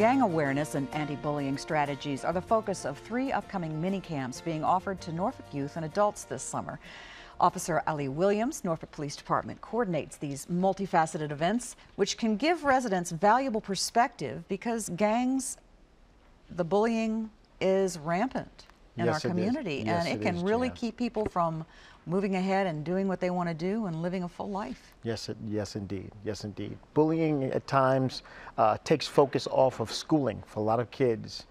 Gang awareness and anti-bullying strategies are the focus of 3 upcoming mini camps being offered to Norfolk youth and adults this summer. Officer Ali Williams, Norfolk Police Department, coordinates these multifaceted events, which can give residents valuable perspective because gangs, the bullying is rampant in our community, and it can really keep people from moving ahead and doing what they want to do and living a full life. Yes, indeed. Yes, indeed. Bullying at times takes focus off of schooling for a lot of kids.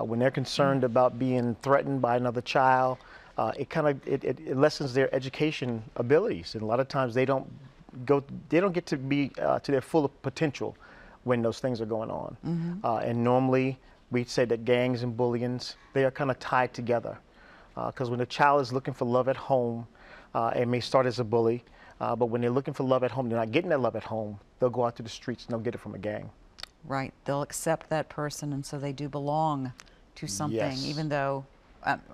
When they're concerned about being threatened by another child, it lessens their education abilities, and a lot of times they don't get to be to their full potential when those things are going on. And normally we'd say that gangs and bullying, they are kind of tied together, because when a child is looking for love at home, it may start as a bully, but when they're looking for love at home, they're not getting that love at home, they'll go out to the streets and they'll get it from a gang. Right, they'll accept that person, and so they do belong to something, even though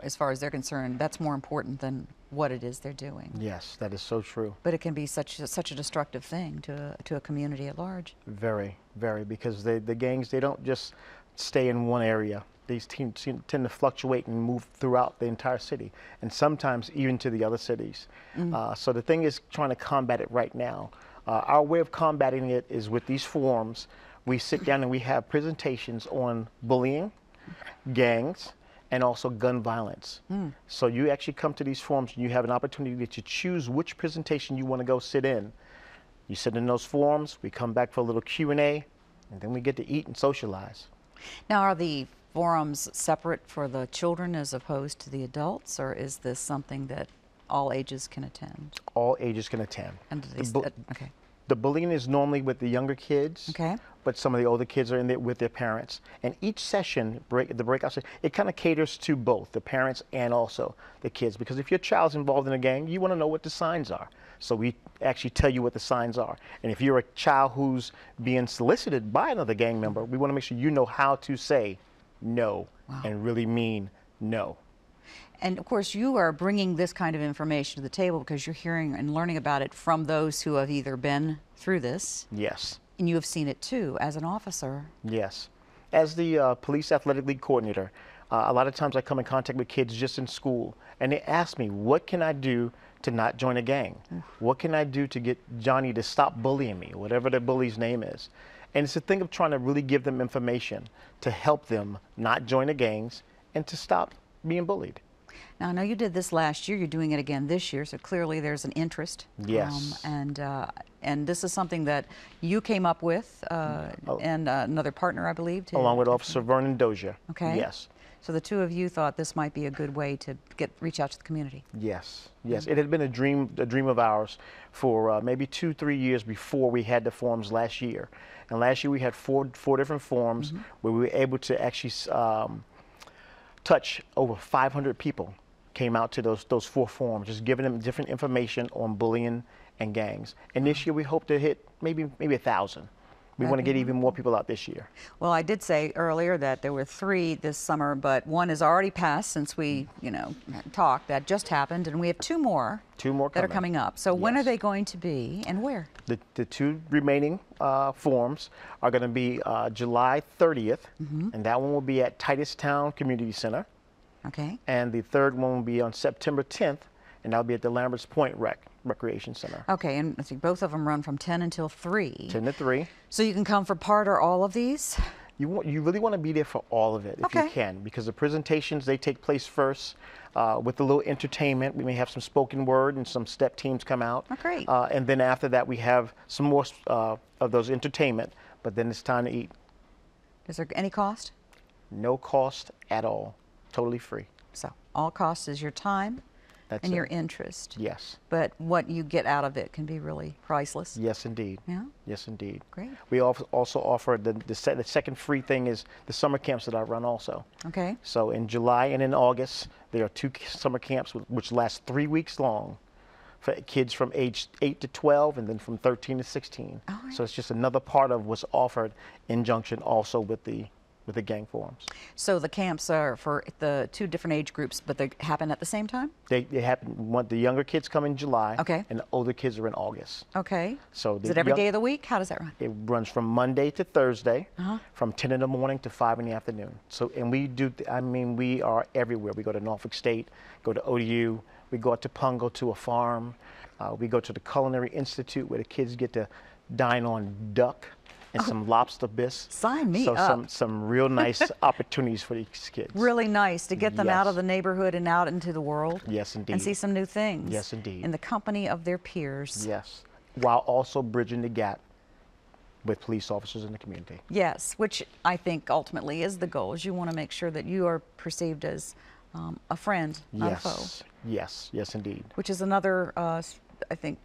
as far as they're concerned, that's more important than what it is they're doing. Yes, that is so true. But it can be such a destructive thing to a community at large. Very, very, because the gangs, they don't just stay in one area. These teams tend to fluctuate and move throughout the entire city, and sometimes even to the other cities. So the thing is trying to combat it right now. Our way of combating it is with these forums. We sit down and we have presentations on bullying, gangs, and also gun violence. So you actually come to these forums and you have an opportunity to choose which presentation you want to go sit in. You sit in those forums, we come back for a little Q&A, and then we get to eat and socialize. Now, are the forums separate for the children as opposed to the adults, or is this something that all ages can attend? All ages can attend. And okay. The bullying is normally with the younger kids, but some of the older kids are in there with their parents. And each session, the breakout session, it kind of caters to both the parents and also the kids. Because if your child's involved in a gang, you want to know what the signs are. So we actually tell you what the signs are. And if you're a child who's being solicited by another gang member, we want to make sure you know how to say no and really mean no. And of course, you are bringing this kind of information to the table because you're hearing and learning about it from those who have either been through this. Yes. And you have seen it too as an officer. Yes. As the Police Athletic League coordinator, a lot of times I come in contact with kids just in school, and they ask me, what can I do to not join a gang? What can I do to get Johnny to stop bullying me, whatever the bully's name is? And it's a thing of trying to really give them information to help them not join the gangs and to stop being bullied. Now, I know you did this last year. You're doing it again this year, so clearly there's an interest. Yes. And this is something that you came up with, and another partner, I believe, too. Along with Officer Vernon Dozier. Okay. Yes. So the two of you thought this might be a good way to reach out to the community. Yes. Yes. It had been a dream of ours for maybe 2-3 years before we had the forums last year. And last year we had four different forums where we were able to actually touch over 500 people. Came out to those 4 forums, just giving them different information on bullying and gangs. And this year we hope to hit maybe 1,000. We want to get even more people out this year. Well, I did say earlier that there were 3 this summer, but 1 has already passed since we, talked. That just happened, and we have 2 more. 2 more that are coming up. So when are they going to be, and where? The 2 remaining forums are going to be July 30th, and that one will be at Titustown Community Center. Okay. And the 3rd one will be on September 10th, and that'll be at the Lamberts Point Recreation Center. Okay, and I think both of them run from 10 until 3. 10 to 3. So you can come for part or all of these? You really want to be there for all of it if you can, because the presentations, they take place first with a little entertainment. We may have some spoken word and some step teams come out. Oh, great. And then after that, we have some more of those entertainment, but then it's time to eat. Is there any cost? No cost at all. Totally free. So all cost is your time and your interest. Yes. But what you get out of it can be really priceless. Yes, indeed. Yeah? Yes, indeed. Great. We also offer the second free thing is the summer camps that I run also. Okay. So in July and in August, there are 2 summer camps which last 3 weeks long for kids from age 8 to 12 and then from 13 to 16. All right. So it's just another part of what's offered in junction also with the with the gang forums. So the camps are for the two different age groups, but they happen at the same time? They happen, the younger kids come in July, Okay. and the older kids are in August. Okay. So Is it every day of the week? How does that run? It runs from Monday to Thursday, Uh-huh. from 10 in the morning to 5 in the afternoon. So, and we do, we are everywhere. We go to Norfolk State, go to ODU, we go out to Pungo to a farm, we go to the Culinary Institute where the kids get to dine on duck and some lobster bisque. Sign me so up. some real nice opportunities for these kids. Really nice to get them out Yes. of the neighborhood and out into the world. Yes, indeed. And see some new things. Yes, indeed. In the company of their peers. Yes, while also bridging the gap with police officers in the community. Yes, which I think ultimately is the goal, is you want to make sure that you are perceived as a friend, not a foe. Yes, yes, yes, indeed. Which is another, I think,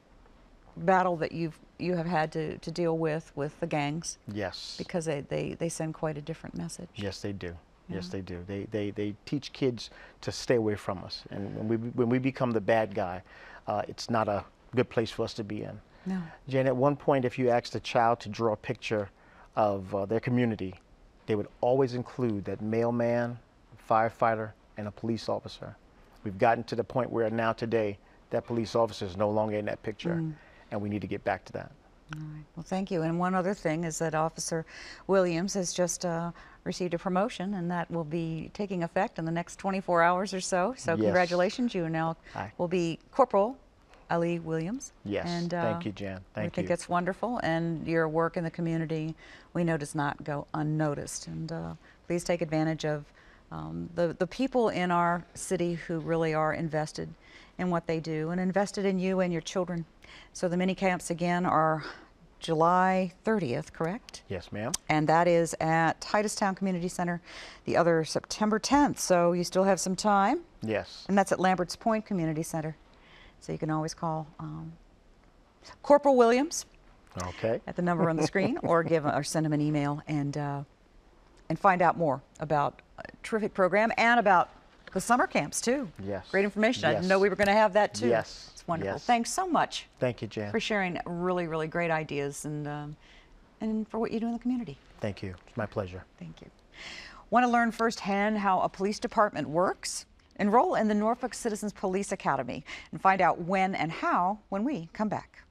battle that you have had to deal with the gangs, Yes. because they send quite a different message. Yes, they do. Yes, Yeah. they do. They teach kids to stay away from us, and when we become the bad guy, it's not a good place for us to be in. No. Jan, at one point, if you asked a child to draw a picture of their community, they would always include that mailman, firefighter, and a police officer. We've gotten to the point where now today that police officer is no longer in that picture, and we need to get back to that. All right. Well, thank you. And one other thing is that Officer Williams has just received a promotion, and that will be taking effect in the next 24 hours or so. So Yes. congratulations. You now Hi. will be Corporal Ali Williams. Yes. And, Thank you, Jan. Thank we think you. it's wonderful, and your work in the community, we know, does not go unnoticed. And please take advantage of the people in our city who really are invested in what they do and invested in you and your children. So the mini camps again are July 30th, correct? Yes, ma'am. And that is at Titustown Community Center, the other September 10th. So you still have some time. Yes. And that's at Lambert's Point Community Center. So you can always call Corporal Williams Okay. at the number on the screen, or send him an email and find out more about a terrific program and about the summer camps too. Yes. Great information. I didn't Yes. know we were going to have that too. Yes. It's wonderful. Yes. Thanks so much Thank you, Jan. for sharing really, really great ideas and for what you do in the community. Thank you. It's my pleasure. Thank you. Want to learn firsthand how a police department works? Enroll in the Norfolk Citizens Police Academy and find out when and how when we come back.